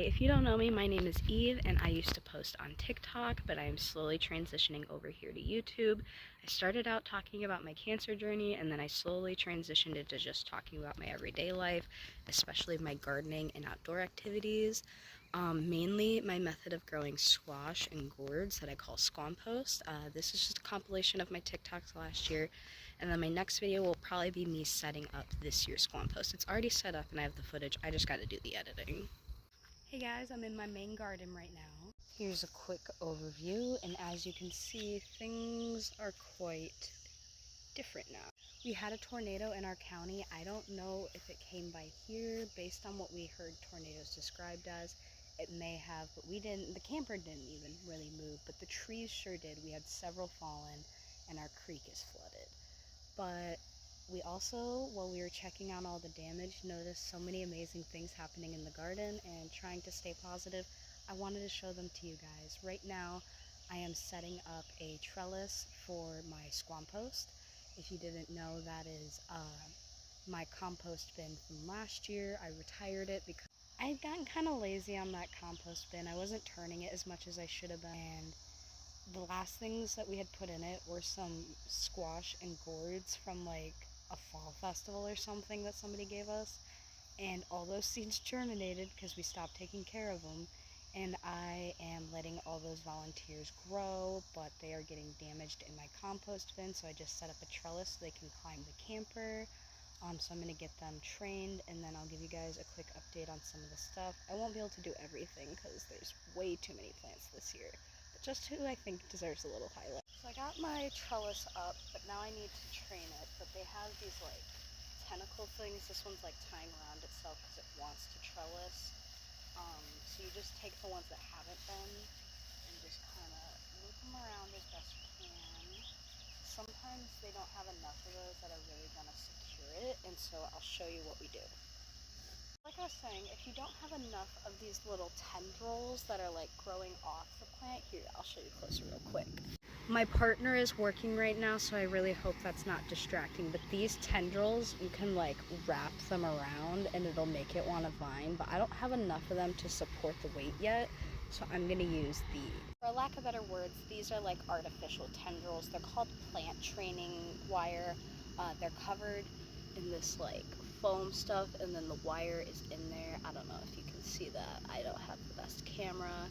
if you don't know me, my name is Eve and I used to post on TikTok, but I am slowly transitioning over here to YouTube. I started out talking about my cancer journey and then I slowly transitioned into just talking about my everyday life, especially my gardening and outdoor activities. Mainly my method of growing squash and gourds that I call Squampost. This is just a compilation of my TikToks last year, and then my next video will probably be me setting up this year's Squampost. It's already set up and I have the footage, I just got to do the editing. Hey guys, I'm in my main garden right now. Here's a quick overview, and as you can see, things are quite different now. We had a tornado in our county. I don't know if it came by here. Based on what we heard tornadoes described as, it may have, but we didn't. The camper didn't even really move, but the trees sure did. We had several fallen and our creek is flooded. But we also, while we were checking out all the damage, noticed so many amazing things happening in the garden, and trying to stay positive, I wanted to show them to you guys. Right now, I am setting up a trellis for my Squampost. If you didn't know, that is my compost bin from last year. I retired it because I had gotten kind of lazy on that compost bin. I wasn't turning it as much as I should have been, and the last things that we had put in it were some squash and gourds from like a fall festival or something that somebody gave us, and all those seeds germinated because we stopped taking care of them, and I am letting all those volunteers grow, but they are getting damaged in my compost bin, so I just set up a trellis so they can climb the camper. So I'm going to get them trained, and then I'll give you guys a quick update on some of the stuff. I won't be able to do everything because there's way too many plants this year, but just who I think deserves a little highlight. So I got my trellis up, but now I need to train it, but they have these like tentacle things. This one's like tying around itself because it wants to trellis. So you just take the ones that haven't been and just kind of loop them around as best you can. Sometimes they don't have enough of those that are really going to secure it, and so I'll show you what we do. Like I was saying, if you don't have enough of these little tendrils that are like growing off the plant, here, I'll show you closer real quick. My partner is working right now, so I really hope that's not distracting, but these tendrils, you can like wrap them around and it'll make it want to vine, but I don't have enough of them to support the weight yet, so I'm going to use these. For lack of better words, these are like artificial tendrils. They're called plant training wire. They're covered in this like foam stuff, and then the wire is in there. I don't know if you can see that. I don't have the best camera.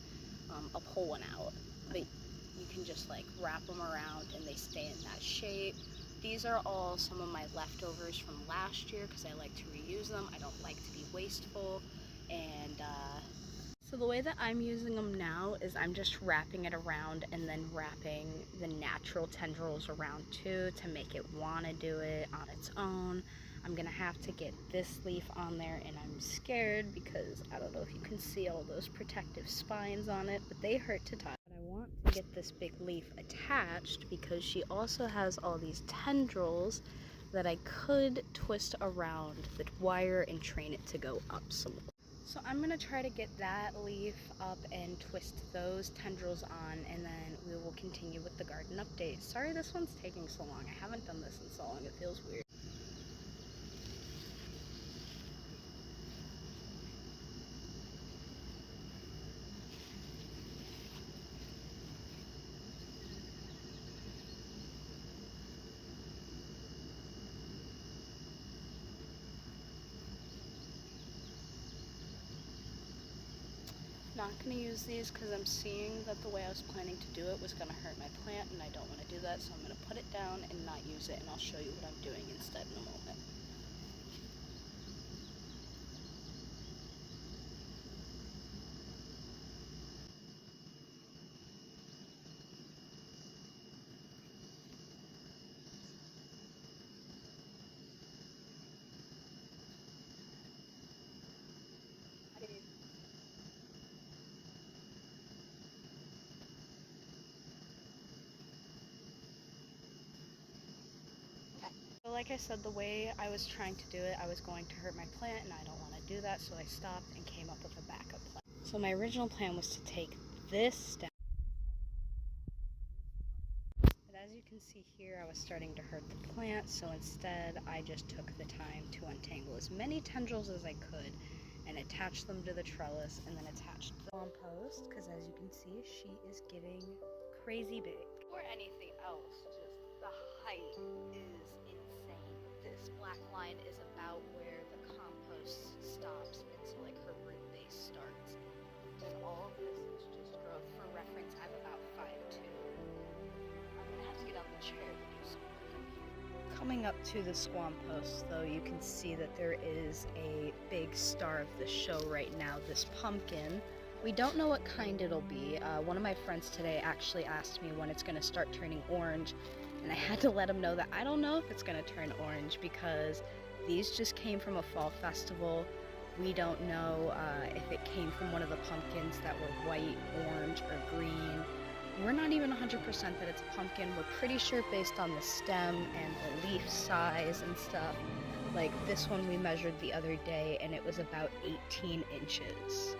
I'll pull one out, but you can just like wrap them around and they stay in that shape. These are all some of my leftovers from last year because I like to reuse them. I don't like to be wasteful, and so the way that I'm using them now is I'm just wrapping it around and then wrapping the natural tendrils around too to make it want to do it on its own. I'm gonna have to get this leaf on there, and I'm scared because I don't know if you can see all those protective spines on it, but they hurt to touch. But I want to get this big leaf attached because she also has all these tendrils that I could twist around the wire and train it to go up some more. So I'm going to try to get that leaf up and twist those tendrils on, and then we will continue with the garden update. Sorry this one's taking so long. I haven't done this in so long. It feels weird. Not going to use these because I'm seeing that the way I was planning to do it was going to hurt my plant, and I don't want to do that, so I'm going to put it down and not use it, and I'll show you what I'm doing instead in a moment. So like I said, the way I was trying to do it, I was going to hurt my plant, and I don't want to do that, so I stopped and came up with a backup plan. So my original plan was to take this stem, but as you can see here, I was starting to hurt the plant, so instead I just took the time to untangle as many tendrils as I could, and attach them to the trellis and then attach the compost, because as you can see, she is getting crazy big. Or anything else, just the height is insane. This black line is about where the compost stops, and so like her root base starts. And all of this is just growth. For reference, I'm about 5'2". I'm gonna have to get on the chair to do some work. Coming up to the Squampost, though, you can see that there is a big star of the show right now, this pumpkin. We don't know what kind it'll be. One of my friends today actually asked me when it's going to start turning orange, and I had to let him know that I don't know if it's going to turn orange because these just came from a fall festival. We don't know if it came from one of the pumpkins that were white, orange, or green. We're not even 100% that it's a pumpkin. We're pretty sure based on the stem and the leaf size and stuff. Like this one we measured the other day and it was about 18 inches.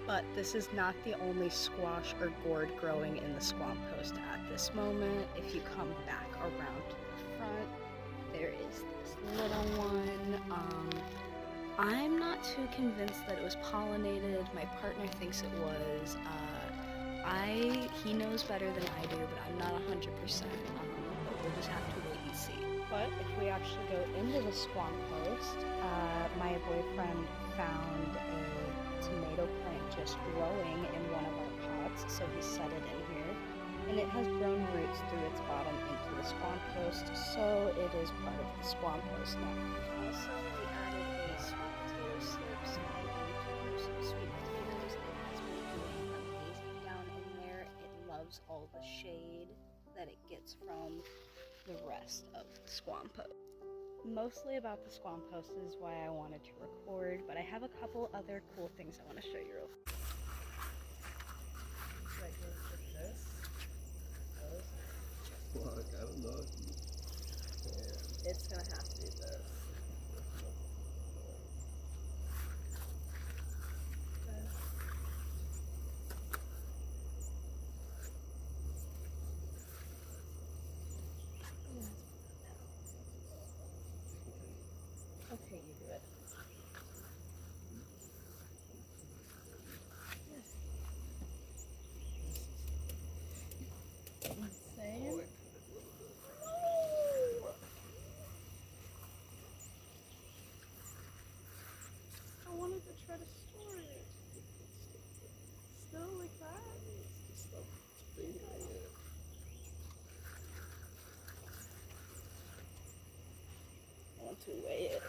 But this is not the only squash or gourd growing in the Squampost at this moment. If you come back around to the front, there is this little one. I'm not too convinced that it was pollinated. My partner thinks it was. He knows better than I do, but I'm not 100%. But we'll just have to wait and see. But if we actually go into the Squampost, my boyfriend found a tomato plant just growing in one of our pots, so he set it in here, and it has grown roots through its bottom into the Squampost, so it is part of the Squampost now. Also, we added a sweet potato slip, so maybe to grow some sweet potatoes. It has been doing amazing down in there. It loves all the shade that it gets from the rest of the Squampost. Mostly about the Squampost is why I wanted to record, but I have a couple other cool things I want to show you real quick. Should I go with this? Those? Look, I don't know if you can. It's gonna have to be this. Okay, you do it. Insane. I wanted to try to store it. Still like that? I want to weigh it.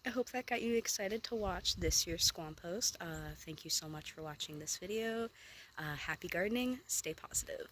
I hope that got you excited to watch this year's Squampost. Thank you so much for watching this video. Happy gardening, stay positive.